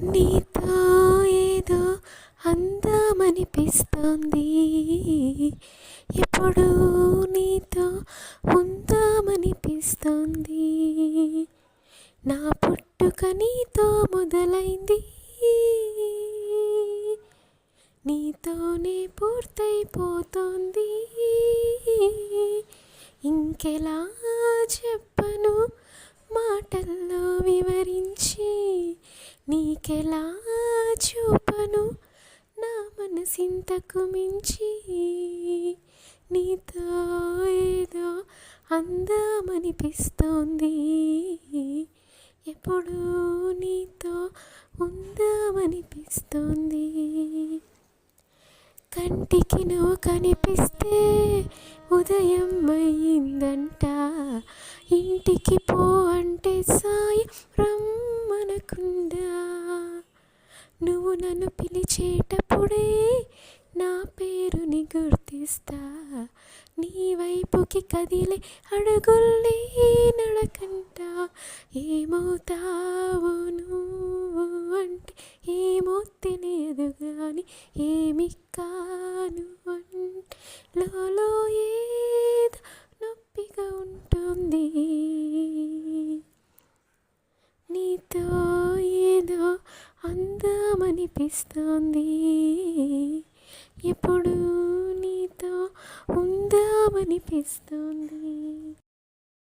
నీతో ఏదో అందామనిపిస్తోంది, ఎప్పుడు నీతో ఉందామనిపిస్తోంది. నా పుట్టుక నీతో మొదలైంది, నీతోనే పూర్తయిపోతోంది. ఇంకెలా చెప్పను మాటల్లో వివరించి, నీకెలా చూపను నా మనసింతకు మించి. నీతో ఏదో అందామనిపిస్తోంది, ఎప్పుడు నీతో ఉందామనిపిస్తోంది. కంటికి నువ్వు కనిపిస్తే ఉదయం అయ్యిందంట, ఇంటికి పో అంటే సాయం రమ్మనకుండా. నువ్వు నన్ను పిలిచేటప్పుడే నా పేరుని గుర్తిస్తా, నీ వైపుకి కదిలే అడుగుల్ని నడకంట. ఏమవుతావో నువ్వు అంటే ఏమో తెలియదు కానీ, ఏమి కాను అంటే లోలో ఏదో నొప్పిగా ఉంటుంది. నీతో ఏదో అందామనిపిస్తోంది, ఎప్పుడు నీతో ఉందామనిపిస్తోంది.